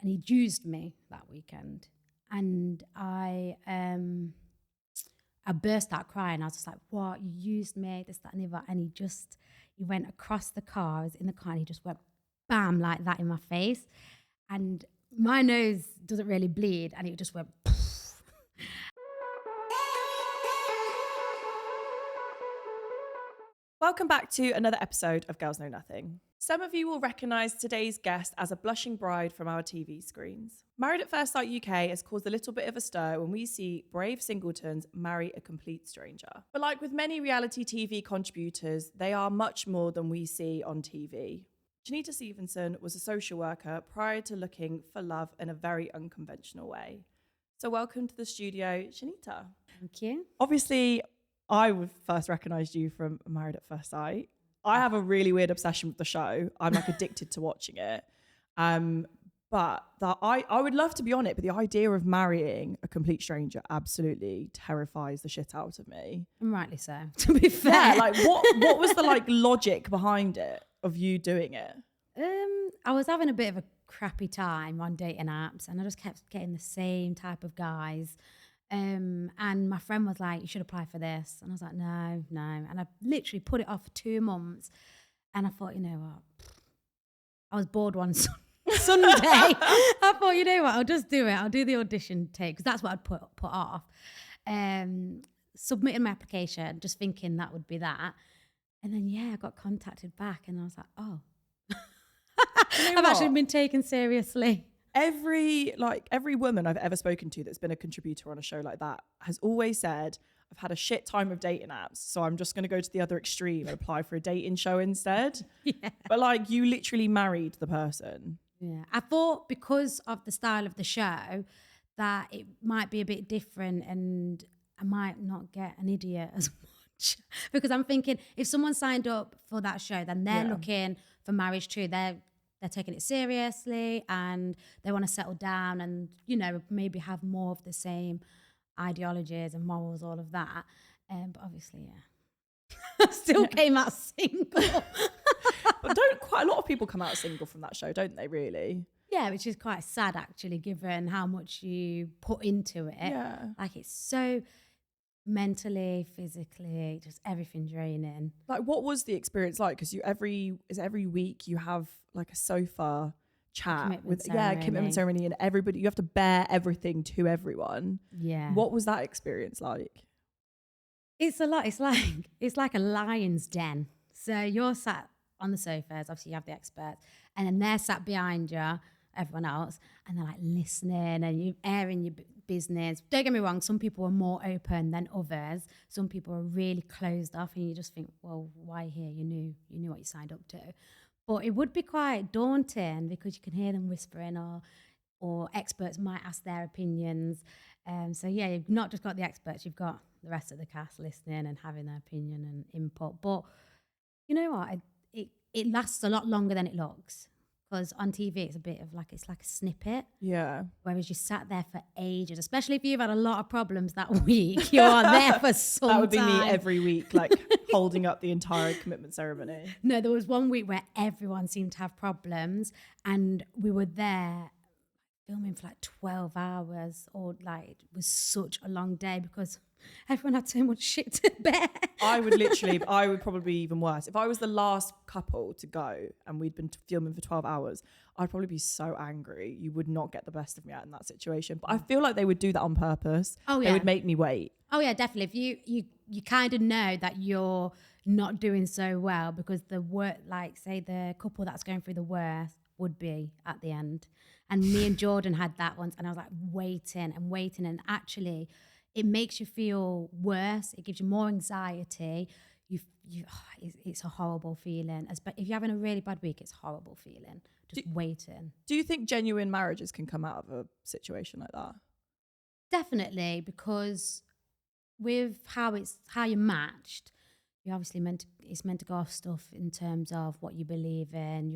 and he'd used me that weekend. And I burst out crying. I was just like, what? You used me, this, that, and the other. And he went across the car. I was in the car and he just went bam, like that in my face. And my nose doesn't really bleed. And it just went poof. Welcome back to another episode of Girls Know Nothing. Some of you will recognise today's guest as a blushing bride from our TV screens. Married at First Sight UK has caused a little bit of a stir when we see brave singletons marry a complete stranger. But like with many reality TV contributors, they are much more than we see on TV. Chanita Stephenson was a social worker prior to looking for love in a very unconventional way. So welcome to the studio, Chanita. Thank you. Obviously, I would first recognised you from Married at First Sight. I have a really weird obsession with the show. I'm like addicted to watching it. But I would love to be on it, but the idea of marrying a complete stranger absolutely terrifies the shit out of me. And rightly so, to be fair. Yeah, like what was the like logic behind it of you doing it? I was having a bit of a crappy time on dating apps, and I just kept getting the same type of guys. And my friend was like, you should apply for this. And I was like, no. And I literally put it off for 2 months. And I thought, you know what? I was bored one Sunday. I thought, you know what? I'll just do it. I'll do the audition tape, because that's what I'd put off. Submitted my application, just thinking that would be that. And then, I got contacted back and I was like, oh. I've actually been taken seriously. Every woman I've ever spoken to that's been a contributor on a show like that has always said, I've had a shit time of dating apps, so I'm just going to go to the other extreme and apply for a dating show instead. Yeah. But like, you literally married the person. Yeah. I thought because of the style of the show that it might be a bit different and I might not get an idiot as much. Because I'm thinking, if someone signed up for that show, then they're looking for marriage too. They're taking it seriously and they want to settle down and, you know, maybe have more of the same ideologies and morals, all of that. But obviously, I still came out single. But don't quite a lot of people come out single from that show, don't they, really? Yeah, which is quite sad, actually, given how much you put into it. Yeah. Like, it's so mentally, physically, just everything draining. Like, what was the experience like? Because every week you have like a sofa chat commitment ceremony, and everybody, you have to bear everything to everyone. Yeah. What was that experience like? It's a lot. It's like a lion's den. So you're sat on the sofas, obviously you have the experts, and then they're sat behind you, everyone else, and they're like listening and you airing your business. Don't get me wrong, some people are more open than others. Some people are really closed off and you just think, well, why here? You knew what you signed up to. But it would be quite daunting because you can hear them whispering or experts might ask their opinions. So you've not just got the experts, you've got the rest of the cast listening and having their opinion and input. But you know what? It lasts a lot longer than it looks. Because on TV, it's like a snippet. Yeah. Whereas you sat there for ages, especially if you've had a lot of problems that week, you are there for some time. That would be me every week, like holding up the entire commitment ceremony. No, there was one week where everyone seemed to have problems and we were there filming for like 12 hours or like it was such a long day because everyone had so much shit to bear. I would probably be even worse. If I was the last couple to go and we'd been filming for 12 hours, I'd probably be so angry. You would not get the best of me out in that situation. But I feel like they would do that on purpose. Oh, yeah. They would make me wait. Oh, yeah, definitely. If you kind of know that you're not doing so well because the work, like say the couple that's going through the worst would be at the end. And me and Jordan had that once and I was like waiting and actually it makes you feel worse. It gives you more anxiety. It's a horrible feeling. But if you're having a really bad week, it's a horrible feeling. Just waiting. Do you think genuine marriages can come out of a situation like that? Definitely, because with how you're matched, you're obviously it's meant to go off stuff in terms of what you believe in.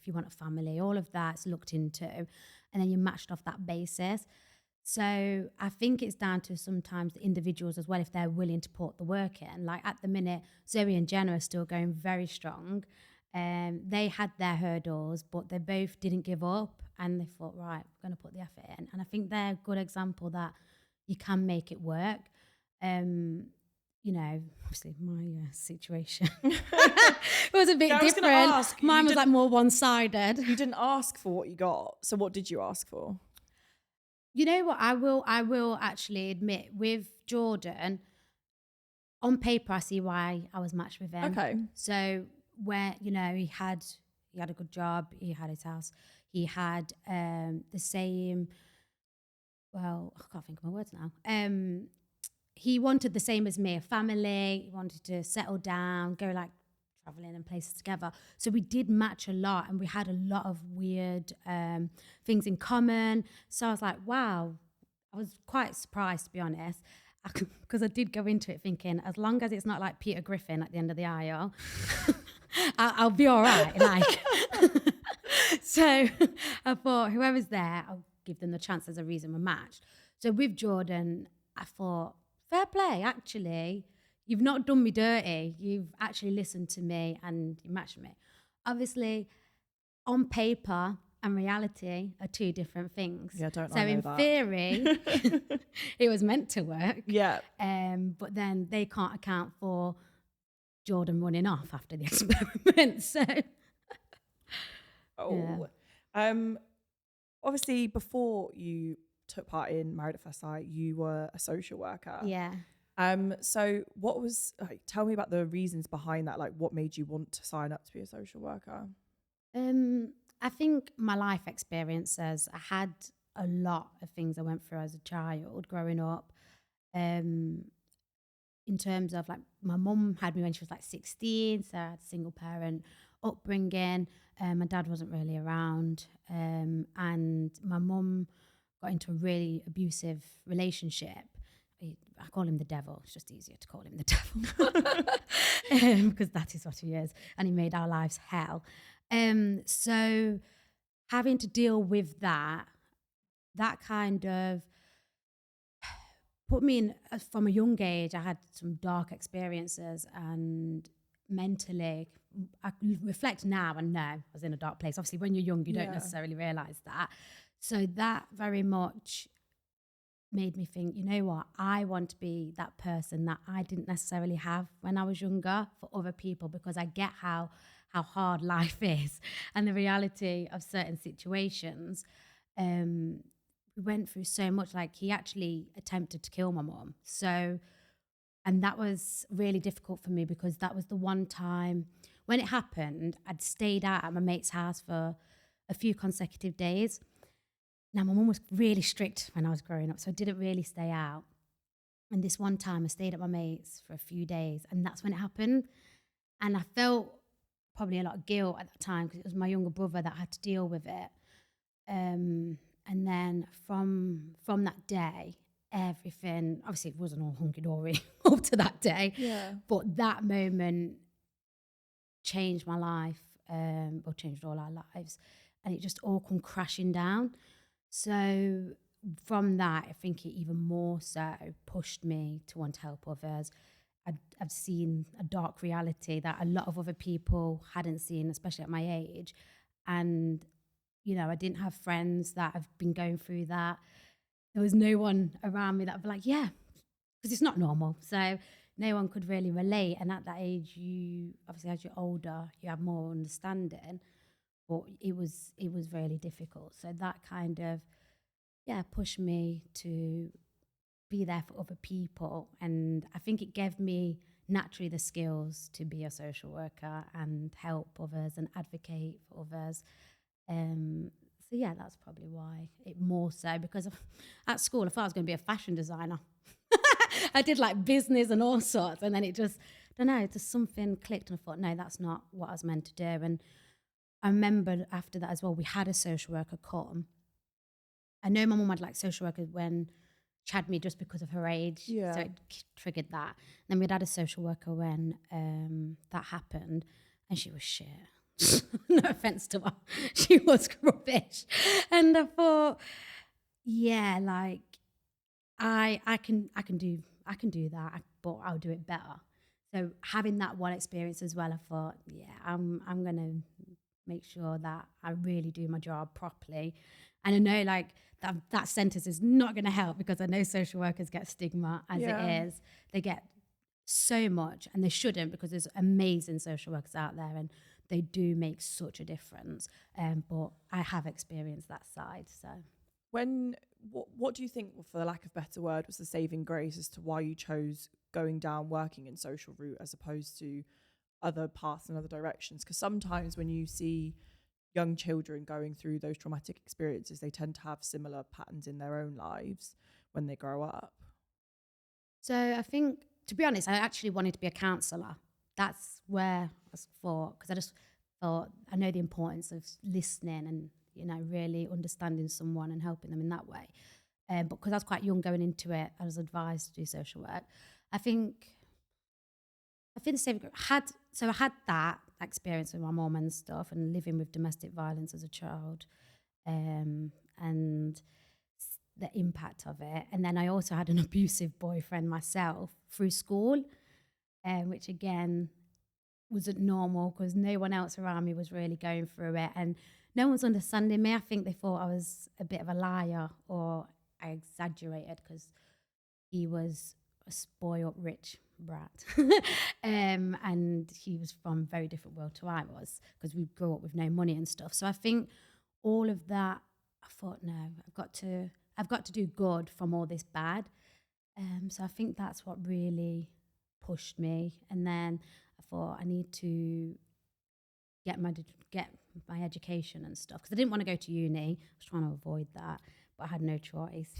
If you want a family, all of that's looked into, and then you're matched off that basis. So I think it's down to sometimes the individuals as well, if they're willing to put the work in. Like at the minute, Zoe and Jenna are still going very strong. They had their hurdles, but they both didn't give up, and they thought, right, we're going to put the effort in. And I think they're a good example that you can make it work. You know, obviously my situation it was a bit I was gonna different. ask, Mine you was like didn't- more one-sided. You didn't ask for what you got. So what did you ask for? You know what? I will actually admit with Jordan, on paper, I see why I was matched with him. Okay. So where, you know, he had a good job, he had his house, he had the same. Well, I can't think of my words now. He wanted the same as me, a family. He wanted to settle down, go like traveling and places together. So we did match a lot, and we had a lot of weird things in common. So I was like, wow, I was quite surprised, to be honest, because I did go into it thinking, as long as it's not like Peter Griffin at the end of the aisle, I'll be all right. Like, so I thought, whoever's there, I'll give them the chance. There's a reason we're matched. So with Jordan, I thought, fair play, actually. You've not done me dirty. You've actually listened to me and you matched me. Obviously, on paper and reality are two different things. Yeah, don't so I know in that. theory, it was meant to work. Yeah. But then they can't account for Jordan running off after the experiment. So Obviously before you took part in Married at First Sight, you were a social worker. yeah. So what was, tell me about the reasons behind that, like what made you want to sign up to be a social worker? I think my life experiences, I had a lot of things I went through as a child growing up. In terms of like, my mum had me when she was like 16, so I had a single parent upbringing. My dad wasn't really around, and my mum got into a really abusive relationship. I call him the devil. It's just easier to call him the devil because that is what he is, and he made our lives hell. So having to deal with that kind of put me in, from a young age, I had some dark experiences, and mentally, I reflect now and know I was in a dark place. Obviously, when you're young, you don't necessarily realise that. So that very much made me think, you know what, I want to be that person that I didn't necessarily have when I was younger for other people, because I get how hard life is and the reality of certain situations. We went through so much. Like, he actually attempted to kill my mom. So, and that was really difficult for me, because that was the one time when it happened, I'd stayed out at my mate's house for a few consecutive days. Now, my mum was really strict when I was growing up, so I didn't really stay out. And this one time I stayed at my mate's for a few days, and that's when it happened. And I felt probably a lot of guilt at that time, because it was my younger brother that had to deal with it. And then from that day, everything, obviously it wasn't all hunky-dory up to that day, but that moment changed my life, or changed all our lives, and it just all come crashing down. So from that, I think it even more so pushed me to want to help others. I've seen a dark reality that a lot of other people hadn't seen, especially at my age. And, you know, I didn't have friends that have been going through that. There was no one around me that would be like, yeah, because it's not normal. So no one could really relate. And at that age, you obviously, as you're older, you have more understanding. But it was really difficult. So that kind of, pushed me to be there for other people. And I think it gave me naturally the skills to be a social worker and help others and advocate for others. So yeah, that's probably why it more so, because at school I thought I was going to be a fashion designer. I did like business and all sorts, and then it just, I don't know, just something clicked, and I thought, no, that's not what I was meant to do. And I remember after that as well, we had a social worker come. I know my mum had like social workers when she had me just because of her age, so it triggered that. And then we'd had a social worker when that happened, and she was shit. No offense to her, she was rubbish. And I thought, yeah, like I can do that, but I'll do it better. So having that one experience as well, I thought, yeah, I'm gonna make sure that I really do my job properly. And I know like that sentence is not gonna help because I know social workers get stigma as it Yeah. is. They get so much, and they shouldn't, because there's amazing social workers out there and they do make such a difference. But I have experienced that side. So What do you think, for the lack of better word, was the saving grace as to why you chose going down working in social route as opposed to other paths and other directions? Because sometimes when you see young children going through those traumatic experiences, they tend to have similar patterns in their own lives when they grow up. So I think, to be honest, I actually wanted to be a counsellor. That's where I thought, because I just thought I know the importance of listening and, you know, really understanding someone and helping them in that way. But because I was quite young going into it, I was advised to do social work. I think the same I had that experience with my mom and stuff, and living with domestic violence as a child, and the impact of it. And then I also had an abusive boyfriend myself through school, which again wasn't normal because no one else around me was really going through it, and no one's understanding me. I think they thought I was a bit of a liar, or I exaggerated because he was a spoiled rich brat. And he was from a very different world to I was, because we grew up with no money and stuff. So I think all of that, I thought, no, I've got to do good from all this bad. So I think that's what really pushed me. And then I thought I need to get my education and stuff, because I didn't want to go to uni. I was trying to avoid that, but I had no choice.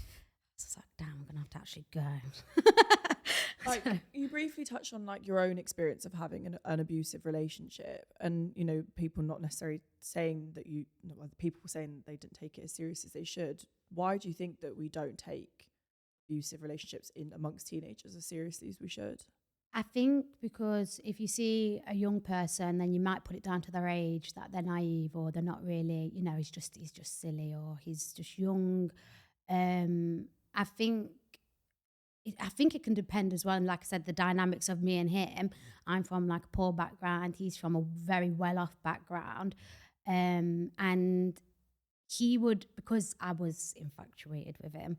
So I was like, damn, I'm gonna have to actually go. Like, So, you briefly touched on like your own experience of having an abusive relationship, and you know, people not necessarily saying that people saying they didn't take it as serious as they should. Why do you think that we don't take abusive relationships in amongst teenagers as seriously as we should? I think because if you see a young person, then you might put it down to their age, that they're naive, or they're not really, you know, he's just silly, or he's just young. I think I think it can depend as well. And like I said, the dynamics of me and him. I'm from like a poor background. He's from a very well off background. And he would, because I was infatuated with him,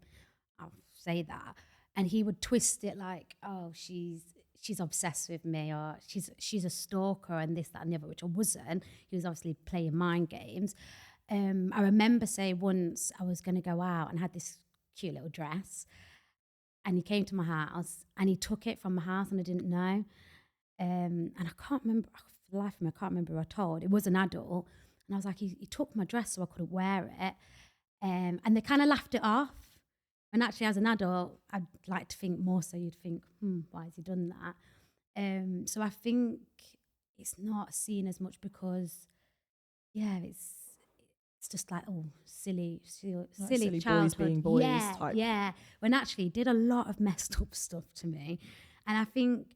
I'll say that. And he would twist it like, oh, she's obsessed with me, or she's a stalker, and this, that, and the other, which I wasn't. He was obviously playing mind games. I remember say once I was gonna go out and had this cute little dress, and he came to my house and he took it from my house and I didn't know. And I can't remember, for the life of me, I can't remember who I told. It was an adult. And I was like, he took my dress so I couldn't wear it. And they kind of laughed it off. And actually, as an adult, I'd like to think more so you'd think, why has he done that? So I think it's not seen as much because, yeah, it's just like, oh, Like silly silly boys childhood. being boys Yeah, type. yeah. When actually he did a lot of messed up stuff to me. And I think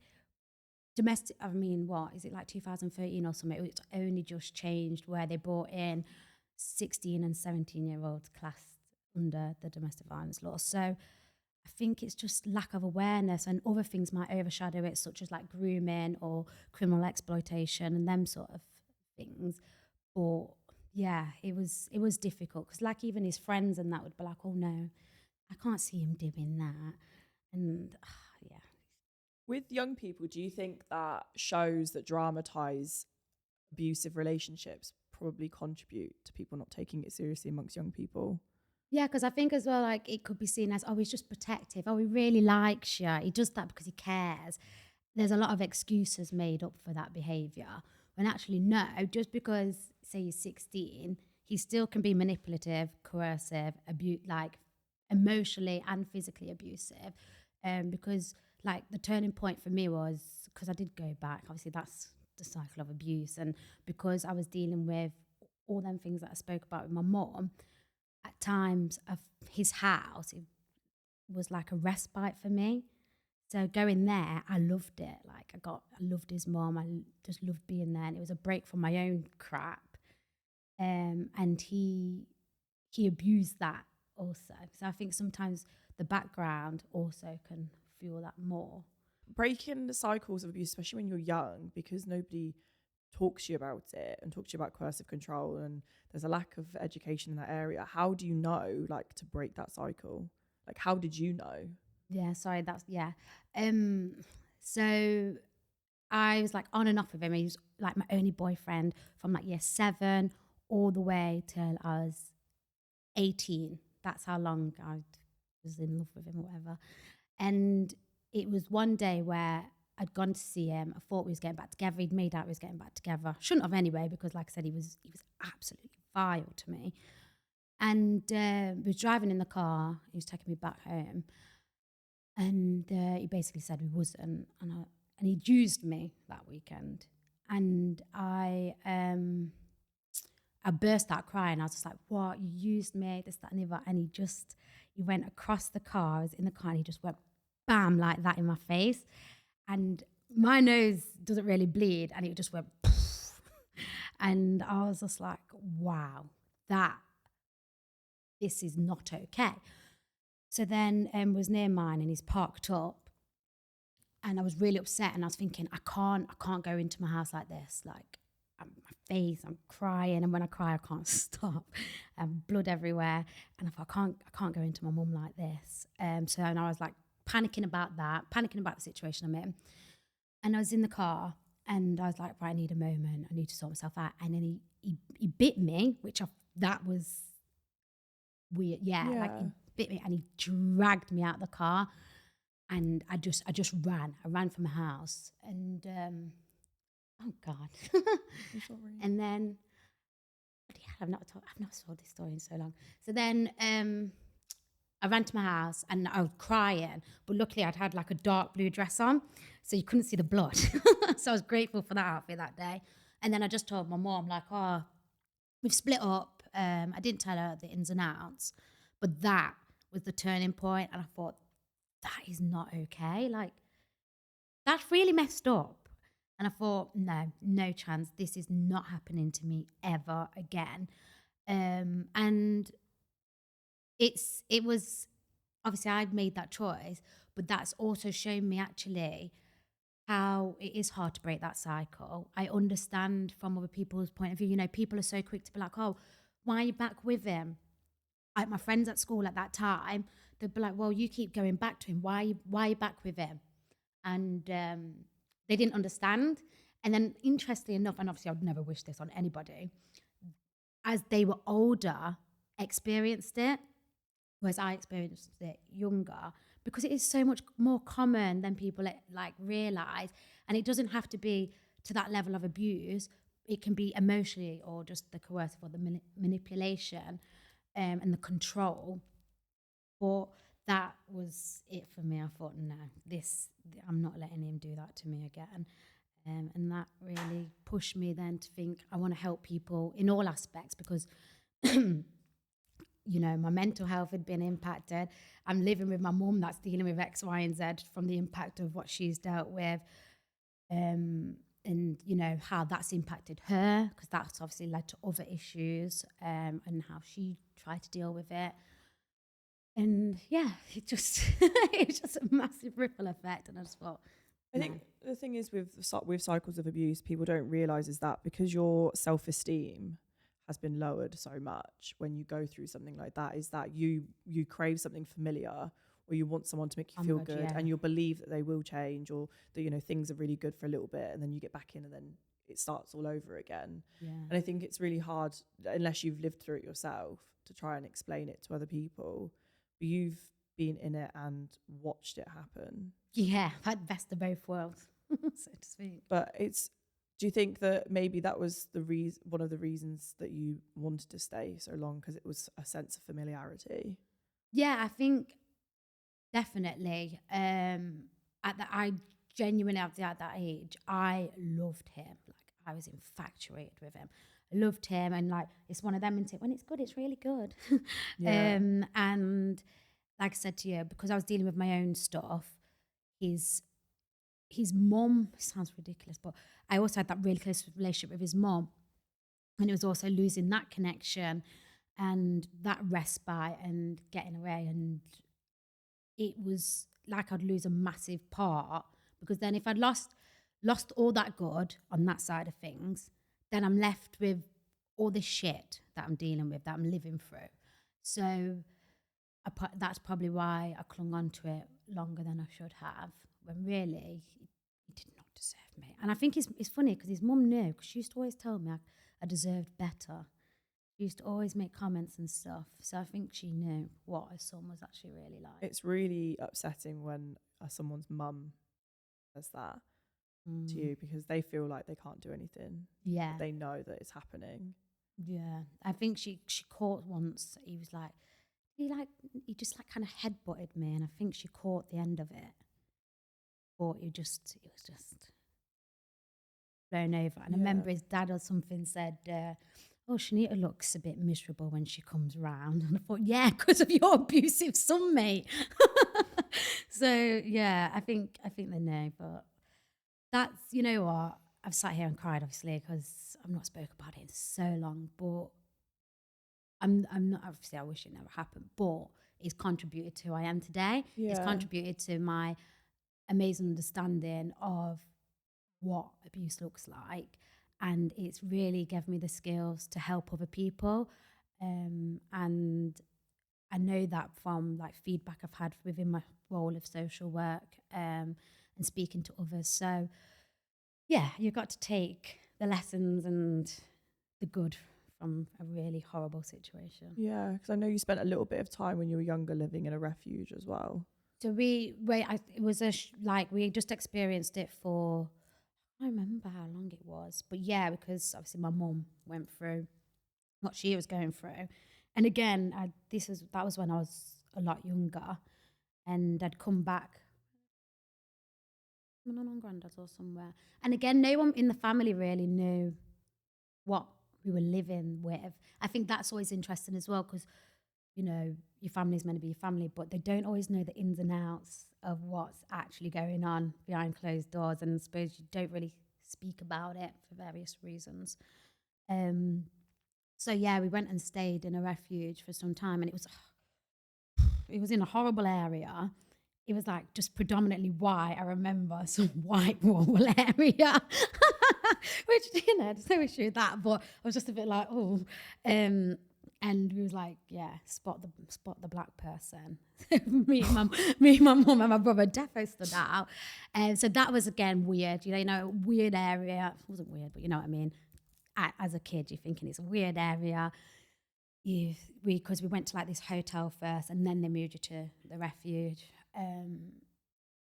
domestic, I mean, what is it, like 2013 or something? It's only just changed where they brought in 16 and 17-year-olds classed under the domestic violence law. So I think it's just lack of awareness, and other things might overshadow it, such as like grooming or criminal exploitation and them sort of things. But yeah, it was difficult because like even his friends and that would be like, oh no, I can't see him doing that. And yeah. With young people, do you think that shows that dramatize abusive relationships probably contribute to people not taking it seriously amongst young people? Yeah, because I think as well, like it could be seen as, oh, he's just protective. Oh, he really likes you. He does that because he cares. There's a lot of excuses made up for that behaviour. When actually, no, just because, say, he's 16, he still can be manipulative, coercive, like emotionally and physically abusive. Because, like, the turning point for me was because I did go back. Obviously, that's the cycle of abuse. And because I was dealing with all them things that I spoke about with my mom, at times of his house, it was like a respite for me. So going there, I loved it. Like I loved his mom. Just loved being there, and it was a break from my own crap. And he abused that also. So I think sometimes the background also can fuel that more. breaking the cycles of abuse, especially when you're young, because nobody talks to you about it and talks to you about coercive control, and there's a lack of education in that area. How do you know, like, to break that cycle? Like, how did you know? Yeah, sorry, that's yeah. So I was like on and off with him. He was like my only boyfriend from like year 7 all the way till I was 18. That's how long I was in love with him or whatever. And it was one day where I'd gone to see him. I thought we was getting back together. He'd made out we was getting back together. Shouldn't have anyway, because like I said, he was absolutely vile to me. And we was driving in the car. He was taking me back home. And he basically said we wasn't. And he'd used me that weekend. And I burst out crying. I was just like, what? You used me, this, that, and the other. And he went across the car. I was in the car and he just went bam, like that in my face. And my nose doesn't really bleed. And it just went poof. And I was just like, wow, this is not okay. So then was near mine and he's parked up. And I was really upset and I was thinking, I can't go into my house like this. Like, my face, I'm crying, and when I cry, I can't stop. Blood everywhere, and I thought, I can't go into my mum like this. So and I was like panicking about the situation I'm in. And I was in the car, and I was like, right, I need a moment. I need to sort myself out. And then he bit me, that was weird. Yeah, like he bit me, and he dragged me out of the car, and I just ran. I ran from the house, and oh God. I'm sorry. And then, I've not told this story in so long. So then I ran to my house and I was crying, but luckily I'd had like a dark blue dress on, so you couldn't see the blood. So I was grateful for that outfit that day. And then I just told my mom, like, oh, we've split up. I didn't tell her the ins and outs, but that was the turning point. And I thought, that is not okay. Like, that's really messed up. And I thought, no chance. This is not happening to me ever again. And it was obviously I'd made that choice, but that's also shown me actually how it is hard to break that cycle. I understand from other people's point of view. You know, people are so quick to be like, oh, why are you back with him? Like my friends at school at that time, they'd be like, well, you keep going back to him. Why are you back with him? And they didn't understand. And then interestingly enough, and obviously I would never wish this on anybody, as they were older, experienced it, whereas I experienced it younger, because it is so much more common than people like realize. And it doesn't have to be to that level of abuse. It can be emotionally or just the coercive or the manipulation and the control. But that was it for me. I thought, no, I'm not letting him do that to me again. And that really pushed me then to think I want to help people in all aspects, because you know, my mental health had been impacted. I'm living with my mum that's dealing with X, Y, and Z from the impact of what she's dealt with. And, you know, how that's impacted her, because that's obviously led to other issues, and how she tried to deal with it. And yeah, it was just a massive ripple effect. And I just thought, I think the thing is with cycles of abuse, people don't realise is that because your self-esteem has been lowered so much when you go through something like that, is that you crave something familiar, or you want someone to make you feel good, and you'll believe that they will change, or that, you know, things are really good for a little bit, and then you get back in and then it starts all over again. Yeah. And I think it's really hard, unless you've lived through it yourself, to try and explain it to other people. But you've been in it and watched it happen. Yeah, I've had best of both worlds, so to speak. But do you think that maybe that was one of the reasons that you wanted to stay so long, because it was a sense of familiarity? Yeah, I think definitely. I genuinely, at that age, I loved him. Like, I was infatuated with him. I loved him, and like, it's one of them, when it's good, it's really good. Yeah. And like I said to you, because I was dealing with my own stuff, his mum, sounds ridiculous, but I also had that really close relationship with his mum, and it was also losing that connection and that respite and getting away, and it was like I'd lose a massive part Because then if I'd lost all that good on that side of things, then I'm left with all this shit that I'm dealing with, that I'm living through. So that's probably why I clung on to it longer than I should have, when really he did not deserve me. And I think it's funny because his mum knew, because she used to always tell me I deserved better. She used to always make comments and stuff. So I think she knew what her son was actually really like. It's really upsetting when someone's mum says that to you, because they feel like they can't do anything. Yeah. But they know that it's happening. Yeah. I think she caught once, he was like, he just like kind of headbutted me, and I think she caught the end of it. But it was just blown over. And I remember his dad or something said, oh, Chanita looks a bit miserable when she comes round. And I thought, yeah, because of your abusive son, mate. So yeah, I think they know. But that's, you know what, I've sat here and cried, obviously, because I've not spoke about it in so long. But I'm not, obviously I wish it never happened, but it's contributed to who I am today. Yeah. It's contributed to my amazing understanding of what abuse looks like, and it's really given me the skills to help other people. And I know that from like feedback I've had within my role of social work, and speaking to others. So yeah, you've got to take the lessons and the good from a really horrible situation. Yeah, because I know you spent a little bit of time when you were younger living in a refuge as well. So it was we just experienced it for, I don't remember how long it was, but yeah, because obviously my mum went through what she was going through, and again, that was when I was a lot younger, and I'd come back, my nan and granddad's or somewhere, and again, no one in the family really knew what we were living with. I think that's always interesting as well, because you know, your family's meant to be your family, but they don't always know the ins and outs of what's actually going on behind closed doors. And I suppose you don't really speak about it for various reasons. So yeah, we went and stayed in a refuge for some time, and it was in a horrible area. It was like just predominantly white. I remember some white rural area, which, you know, there's no issue with that, but I was just a bit like, oh, and we was like, yeah, spot the black person. me and my mum and my brother defo stood out. And so that was, again, weird. You know, weird area. It wasn't weird, but you know what I mean. As a kid, you're thinking it's a weird area. Because we went to like this hotel first, and then they moved you to the refuge.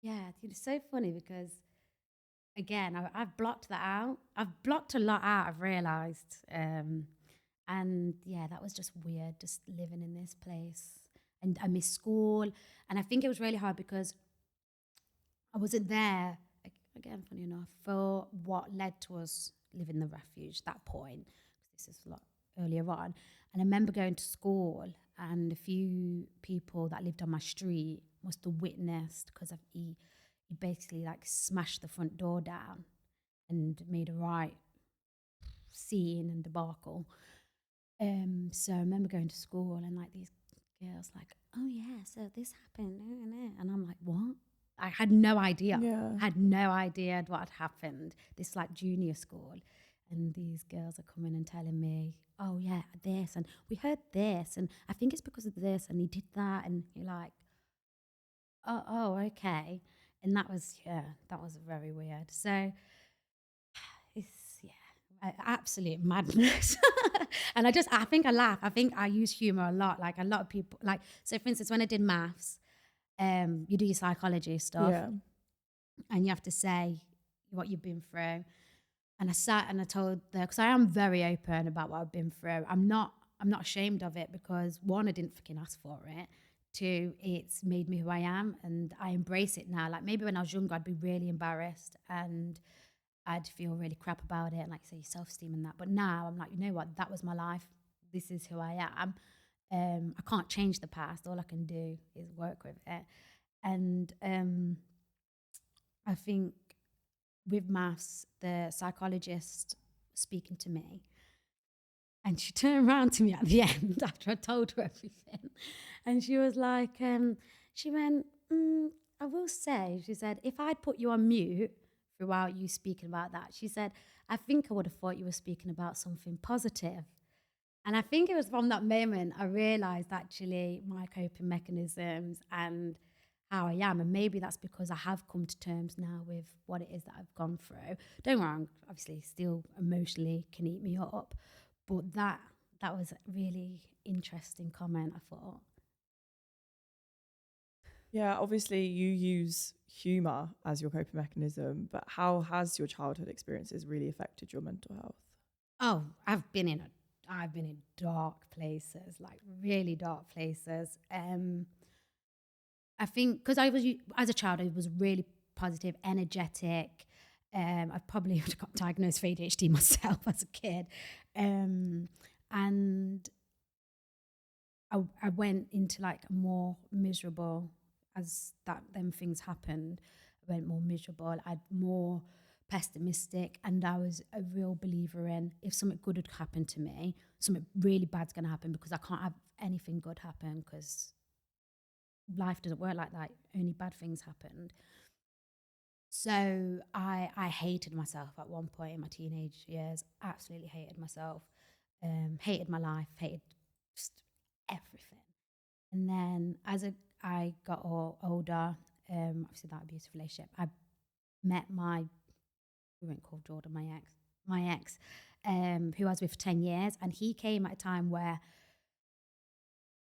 Yeah, it's so funny because, again, I've blocked that out. I've blocked a lot out, I've realised. And yeah, that was just weird, just living in this place. And I missed school. And I think it was really hard because I wasn't there, again, funny enough, for what led to us living in the refuge, that point. This is a lot earlier on. And I remember going to school, and a few people that lived on my street must have witnessed, because he basically like smashed the front door down and made a right scene and debacle. So I remember going to school, and like these girls like, oh yeah, so this happened, and I'm like, what? I had no idea. Yeah. I had no idea what had happened. This like junior school, and these girls are coming and telling me, oh yeah, this, and we heard this, and I think it's because of this, and he did that, and you're like, oh okay, and that was very weird. So it's absolute madness. And I think I laugh. I think I use humor a lot. Like a lot of people, like, so for instance, when I did maths, you do your psychology stuff, Yeah. and you have to say what you've been through. And I sat and I told because I am very open about what I've been through. I'm not ashamed of it, because one, I didn't fucking ask for it. Two, it's made me who I am, and I embrace it now. Like maybe when I was younger, I'd be really embarrassed and I'd feel really crap about it, and like say self-esteem and that. But now I'm like, you know what? That was my life. This is who I am. I can't change the past. All I can do is work with it. And I think with maths, the psychologist speaking to me, and she turned around to me at the end after I told her everything, and she was like, she went, I will say, she said, if I'd put you on mute throughout you speaking about that, she said, I think I would have thought you were speaking about something positive. And I think it was from that moment I realized actually my coping mechanisms and how I am. And maybe that's because I have come to terms now with what it is that I've gone through. Don't get me wrong, obviously, still emotionally can eat me up. But that was a really interesting comment, I thought. Yeah, obviously you use humor as your coping mechanism, but how has your childhood experiences really affected your mental health? Oh, I've been in dark places, like really dark places. I think because as a child, I was really positive, energetic. I probably would have got diagnosed with ADHD myself as a kid. And I went into like a more miserable as them things happened. I went more miserable. I had more pessimistic, and I was a real believer in if something good had happened to me, something really bad's going to happen because I can't have anything good happen because life doesn't work like that. Only bad things happened. So I hated myself at one point in my teenage years. Absolutely hated myself. Hated my life. Hated just everything. And then I got older, obviously that abusive relationship, I met we won't call Jordan my ex, who I was with for 10 years. And he came at a time where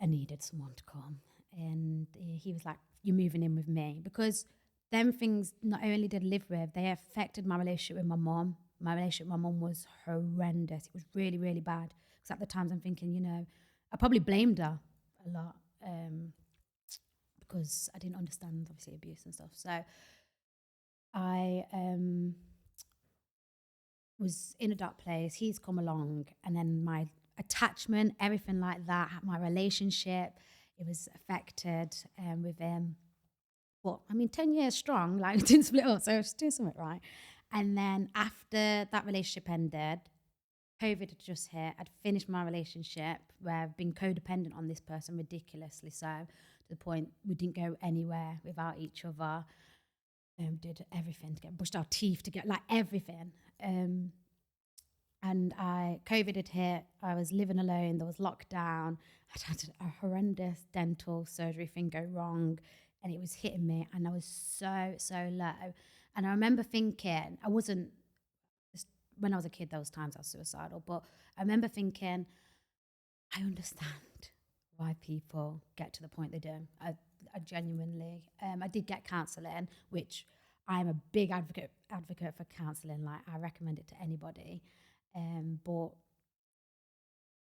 I needed someone to come. And he was like, you're moving in with me. Because them things not only did I live with, they affected my relationship with my mom. My relationship with my mom was horrendous. It was really, really bad. Because at the times I'm thinking, I probably blamed her a lot. Because I didn't understand obviously abuse and stuff. So I was in a dark place. He's come along, and then my attachment, everything like that, my relationship, it was affected with him. But I mean, 10 years strong, like we didn't split up, so I was doing something right. And then after that relationship ended, COVID had just hit. I'd finished my relationship where I've been codependent on this person ridiculously so, to the point we didn't go anywhere without each other. Did everything to get brushed our teeth to get like everything. And COVID had hit. I was living alone. There was lockdown. I'd had a horrendous dental surgery thing go wrong, and it was hitting me. And I was so low. And I remember thinking, I wasn't. When I was a kid, those times I was suicidal. But I remember thinking, I understand why people get to the point they do. I genuinely, I did get counselling, which I'm a big advocate for counselling. Like I recommend it to anybody. But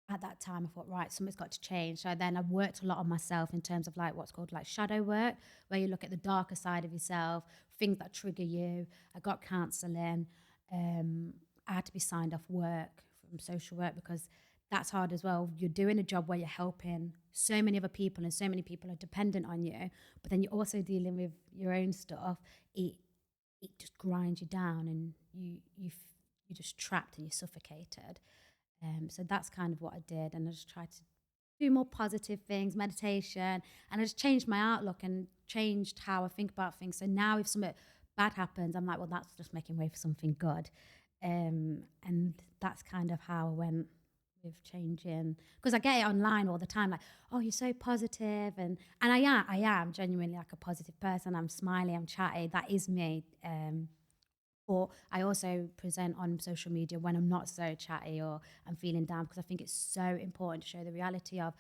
at that time I thought, right, something's got to change. So then I've worked a lot on myself in terms of like what's called like shadow work, where you look at the darker side of yourself, things that trigger you. I got counselling. I had to be signed off work from social work because that's hard as well. You're doing a job where you're helping so many other people and so many people are dependent on you, but then you're also dealing with your own stuff. It just grinds you down and you're just trapped and you're suffocated. So that's kind of what I did. And I just tried to do more positive things, meditation, and I just changed my outlook and changed how I think about things. So now if something bad happens, I'm like, well, that's just making way for something good. And that's kind of how I went with changing, because I get it online all the time, like, oh, you're so positive, and I am genuinely like a positive person. I'm smiley, I'm chatty. That is me. Or I also present on social media when I'm not so chatty or I'm feeling down, because I think it's so important to show the reality of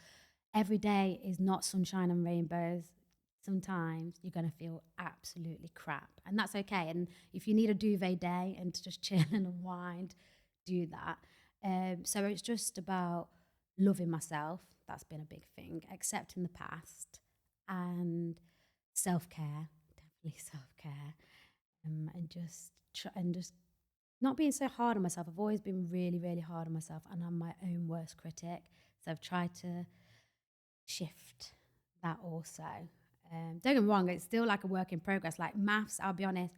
every day is not sunshine and rainbows. Sometimes you're going to feel absolutely crap, and that's okay. And if you need a duvet day and to just chill and unwind, do that. So it's just about loving myself. That's been a big thing. Accepting the past and self-care, definitely self-care, and just not being so hard on myself. I've always been really, really hard on myself, and I'm my own worst critic. So I've tried to shift that also. Don't get me wrong, it's still like a work in progress. Like maths, I'll be honest,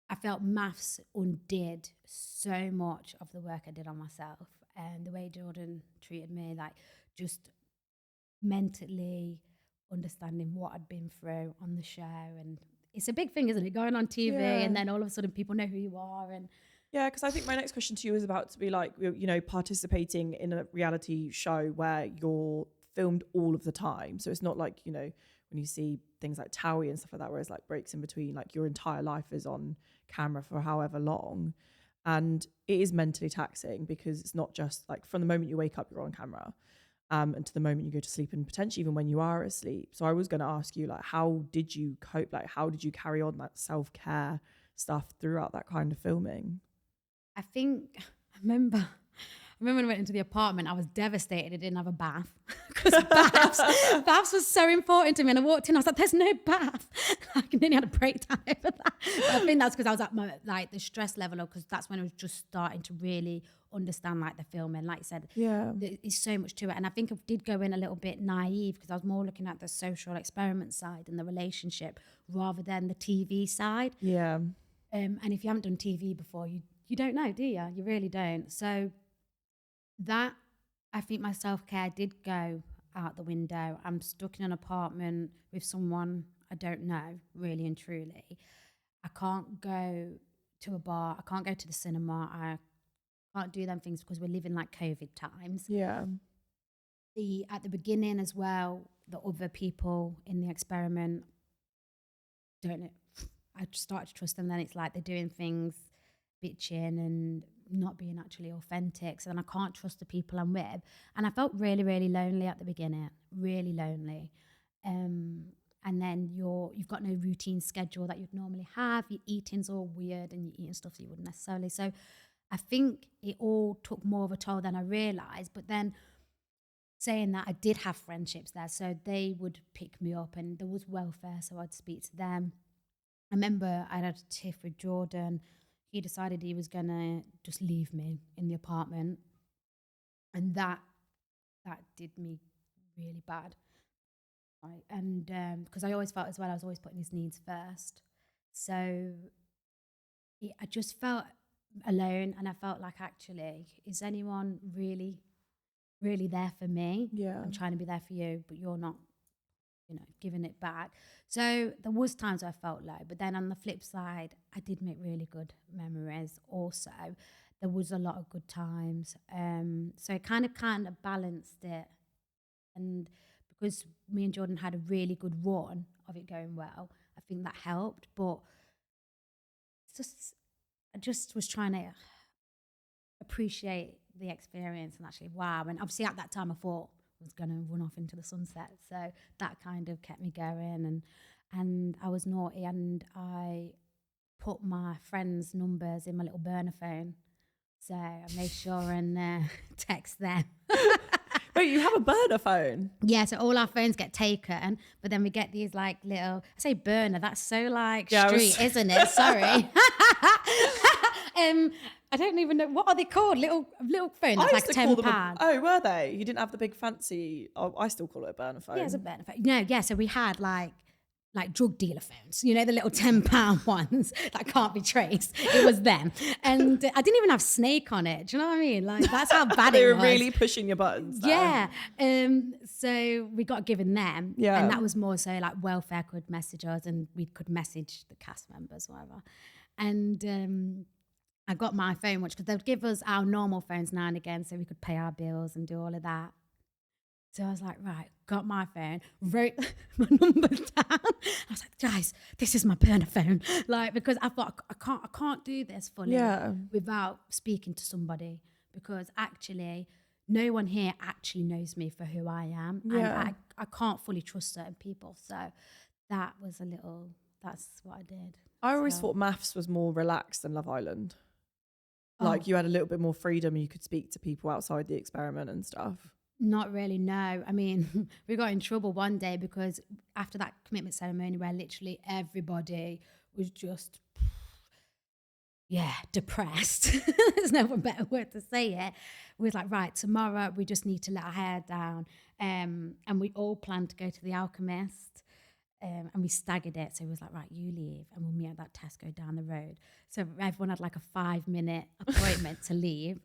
I felt maths undid so much of the work I did on myself. And the way Jordan treated me, like just mentally understanding what I'd been through on the show. And it's a big thing, isn't it? Going on TV Yeah. and then all of a sudden people know who you are. And Yeah, because I think my next question to you is about to be like, you know, participating in a reality show where you're filmed all of the time. So it's not like, you know, when you see things like Towie and stuff like that, where it's like breaks in between, like your entire life is on camera for however long. And it is mentally taxing because it's not just like from the moment you wake up, you're on camera. And to the moment you go to sleep, and potentially even when you are asleep. So I was going to ask you, like, how did you cope? Like, how did you carry on that self-care stuff throughout that kind of filming? I think I remember when I went into the apartment, I was devastated I didn't have a bath because baths was so important to me. And I walked in, I was like, "There's no bath." I nearly had a breakdown over that. But I think that's because I was at my the stress level, because that's when I was just starting to really understand the filming. Like you said, Yeah, there's so much to it. And I think I did go in a little bit naive because I was more looking at the social experiment side and the relationship rather than the TV side. yeah, And if you haven't done TV before, you don't know, do you? You really don't. So that, I think my self-care did go out the window. I'm stuck in an apartment with someone I don't know, really and truly. I can't go to a bar. I can't go to the cinema. I can't do them things because we're living like COVID times. yeah, At the beginning as well, the other people in the experiment, don't know. I just started to trust them. Then it's like they're doing things, bitching and not being actually authentic. So then I can't trust the people I'm with. And I felt really, really lonely at the beginning, really lonely. And then you've got no routine schedule that you'd normally have. Your eating's all weird and you're eating stuff that you wouldn't necessarily. So I think it all took more of a toll than I realised. But then saying that, I did have friendships there. So they would pick me up and there was welfare. So I'd speak to them. I remember I had a tiff with Jordan. He decided he was going to just leave me in the apartment. And that did me really bad. Right. And because I always felt as well, I was always putting his needs first. So I just felt alone, and I felt like, actually, is anyone really, really there for me? yeah. I'm trying to be there for you, but you're not, giving it back. So there was times I felt low, but then on the flip side, I did make really good memories also. There was a lot of good times. So it kind of balanced it. And because me and Jordan had a really good run of it going well, I think that helped. But I just was trying to appreciate the experience and actually, wow. And obviously at that time I thought I was going to run off into the sunset. So that kind of kept me going. And I was naughty and I put my friends' numbers in my little burner phone. So I made sure and text them. Wait, you have a burner phone? Yeah, so all our phones get taken, but then we get these like little, I say burner, that's so like street, isn't it? Sorry. I don't even know, what are they called? Little phone that's like £10. Oh, were they? You didn't have the big fancy, I still call it a burner phone. Yeah, it's a burner phone. No, yeah, so we had like drug dealer phones, the little £10 ones that can't be traced. It was them. And I didn't even have Snake on it. Do you know what I mean? Like, that's how bad it was. They were really pushing your buttons there. Yeah. So we got given them. Yeah. And that was more so like welfare could message us and we could message the cast members, whatever. And I got my phone, because they'd give us our normal phones now and again so we could pay our bills and do all of that. So I was like, right, got my phone, wrote my number down. I was like, guys, this is my burner phone. Like, because I thought I can't do this fully without speaking to somebody, because actually no one here actually knows me for who I am. Yeah. And I can't fully trust certain people. So that's what I did. I always thought maths was more relaxed than Love Island. Like you had a little bit more freedom. You could speak to people outside the experiment and stuff. Not really, no. I mean, we got in trouble one day because after that commitment ceremony where literally everybody was just, depressed. There's no one better word to say it. We was like, right, tomorrow we just need to let our hair down. And we all planned to go to the Alchemist. And we staggered it. So it was like, right, you leave and we'll meet at that Tesco down the road. So everyone had like a 5-minute appointment to leave.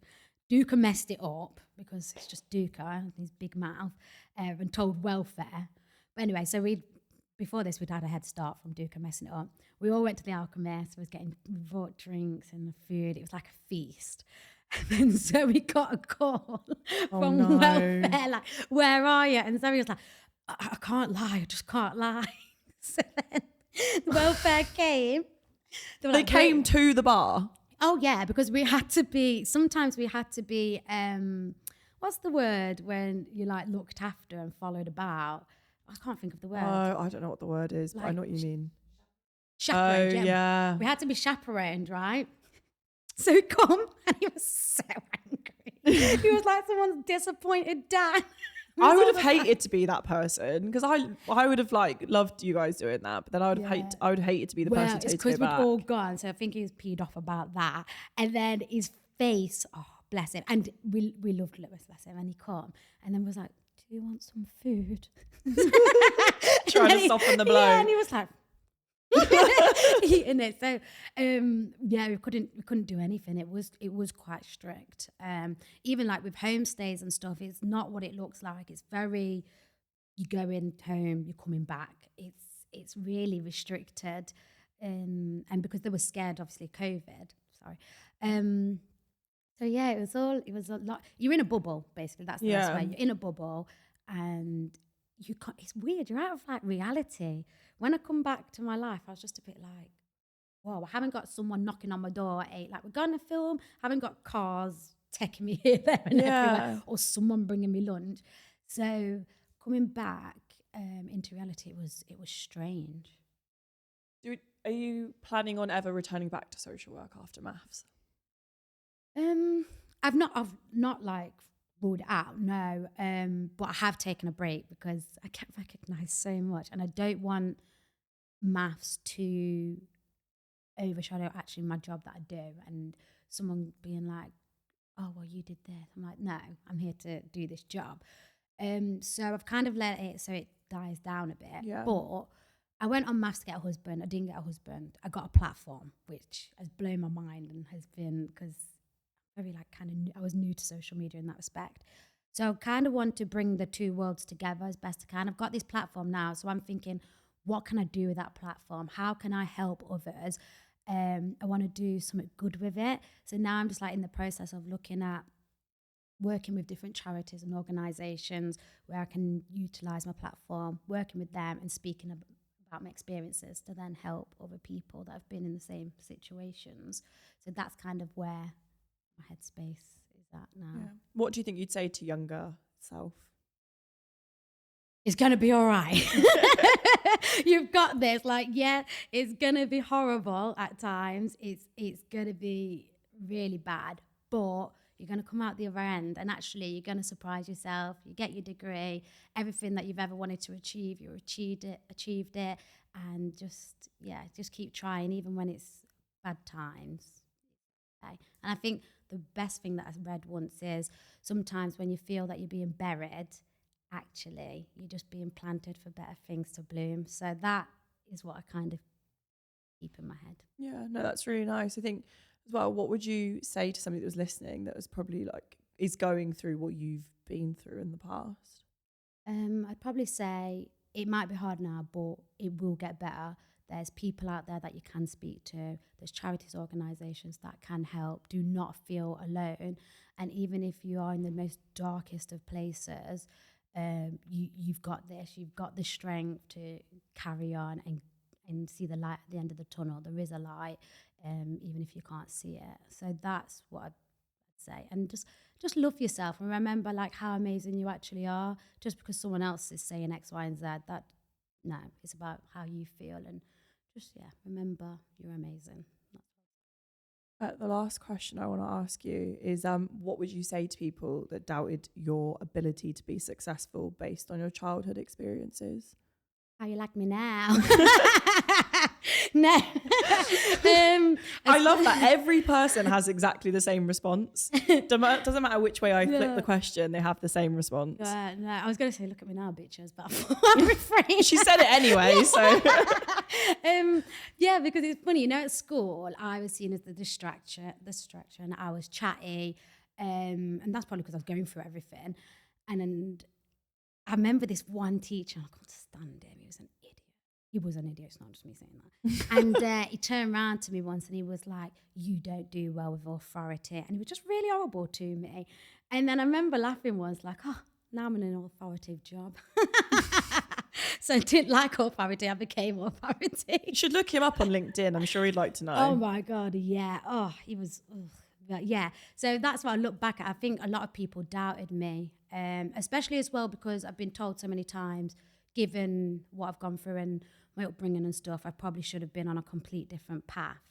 Duca messed it up because it's just Duca and his big mouth, and told welfare. But anyway, so before this, we'd had a head start from Duke and messing it up. We all went to the Alchemist. We bought drinks and food. It was like a feast. And then so we got a call from welfare, like, where are you? And Zoe was like, I can't lie, I just can't lie. So then the welfare came. They came to the bar? Oh yeah, because sometimes we had to be, what's the word when you like looked after and followed about? I can't think of the word. Oh, I don't know what the word is, but I know what you mean. Chaperoned. Oh, yeah. We had to be chaperoned, right? So he come and he was so angry. He was like someone's disappointed dad. I would have hated to be that person because I would have like loved you guys doing that, but then I would have hated to be the person to it's go because back. we'd all gone, so I think he was peed off about that. And then his face, oh bless him, and we loved Lewis, bless him, and he come and then was like, "Do you want some food?" Trying to soften the blow. Yeah, and he was like. Eating it. So yeah, we couldn't do anything. It was quite strict. Even like with homestays and stuff, it's not what it looks like. It's very, you go in home, you're coming back. It's really restricted. And because they were scared, obviously, COVID. Sorry. So yeah, it was a lot. You're in a bubble, basically. That's the best way. You're in a bubble, and you can't. It's weird. You're out of like reality. When I come back to my life, I was just a bit like, whoa, I haven't got someone knocking on my door at 8. Like, we're going to film. I haven't got cars taking me here, there, and everywhere, or someone bringing me lunch. So coming back into reality, it was strange. Are you planning on ever returning back to social work after maths? I've not like ruled it out, no. But I have taken a break because I get recognised so much, and I don't want maths to overshadow actually my job that I do, and someone being like, "Oh, well, you did this." I'm like, "No, I'm here to do this job." So I've kind of let it so it dies down a bit. Yeah. But I went on maths to get a husband. I didn't get a husband. I got a platform, which has blown my mind and has been because very like I was new to social media in that respect. So I kind of want to bring the two worlds together as best I can. I've got this platform now, so I'm thinking, what can I do with that platform? How can I help others? I want to do something good with it. So now I'm just like in the process of looking at working with different charities and organisations where I can utilise my platform, working with them and speaking about my experiences to then help other people that have been in the same situations. So that's kind of where my headspace is at now. Yeah. What do you think you'd say to younger self? It's gonna be all right. You've got this. Like, yeah, it's gonna be horrible at times. It's gonna be really bad, but you're gonna come out the other end, and actually, you're gonna surprise yourself. You get your degree, everything that you've ever wanted to achieve, you achieved it, and just keep trying, even when it's bad times. Okay. And I think the best thing that I read once is sometimes when you feel that you're being buried, actually you're just being planted for better things to bloom. So that is what I kind of keep in my head. Yeah, no, that's really nice. I think as well, what would you say to somebody that was listening that was probably like is going through what you've been through in the past? I'd probably say it might be hard now, but it will get better. There's people out there that you can speak to. There's charities, organisations that can help. Do not feel alone. And even if you are in the most darkest of places, you've got this. You've got the strength to carry on and see the light at the end of the tunnel. There is a light, even if you can't see it. So that's what I'd say. And just love yourself and remember like how amazing you actually are. Just because someone else is saying X, Y, and Z, no, it's about how you feel, and just remember you're amazing. The last question I want to ask you is, what would you say to people that doubted your ability to be successful based on your childhood experiences? How you like me now? No. I love that every person has exactly the same response. Doesn't matter which way I flip the question, they have the same response. No, I was going to say, look at me now, bitches, but I'll refrain. She said it anyway, so. Yeah, because it's funny, at school, I was seen as the distraction, I was chatty, and that's probably because I was going through everything. And I remember this one teacher, I couldn't stand him. He was an idiot. He was an idiot. It's not just me saying that. And he turned around to me once and he was like, "You don't do well with authority." And he was just really horrible to me. And then I remember laughing once, like, "Oh, now I'm in an authoritative job." So I didn't like authority. I became authority. You should look him up on LinkedIn. I'm sure he'd like to know. Oh my God, yeah. Oh, he was, ugh. But yeah. So that's what I look back at. I think a lot of people doubted me, especially as well because I've been told so many times, given what I've gone through and my upbringing and stuff, I probably should have been on a complete different path.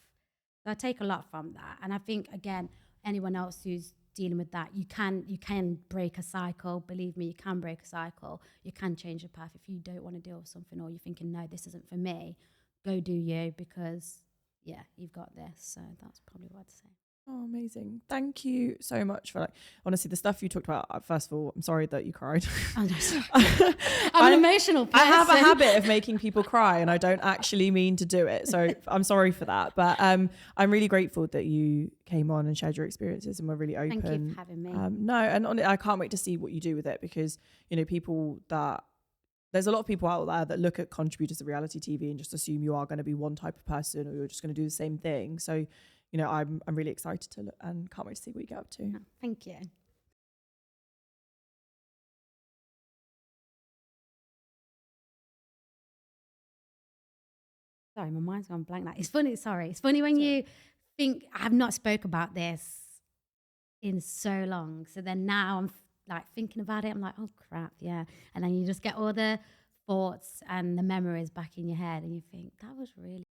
So I take a lot from that. And I think, again, anyone else who's dealing with that, you can break a cycle. Believe me, you can break a cycle. You can change your path. If you don't want to deal with something or you're thinking, no, this isn't for me, go do you because, yeah, you've got this. So that's probably what I'd say. Oh, amazing. Thank you so much for honestly, the stuff you talked about. First of all, I'm sorry that you cried. Oh, no, sorry. I'm an emotional person. I have a habit of making people cry and I don't actually mean to do it. So I'm sorry for that. But I'm really grateful that you came on and shared your experiences and were really open. Thank you for having me. No, and I can't wait to see what you do with it because, there's a lot of people out there that look at contributors to reality TV and just assume you are going to be one type of person or you're just going to do the same thing. So, I'm really excited to look and can't wait to see what you get up to. Oh, thank you. Sorry, my mind's gone blank. It's funny. Sorry, it's funny when you think I've not spoke about this in so long. So then now I'm like thinking about it. I'm like, oh crap, yeah. And then you just get all the thoughts and the memories back in your head, and you think that was really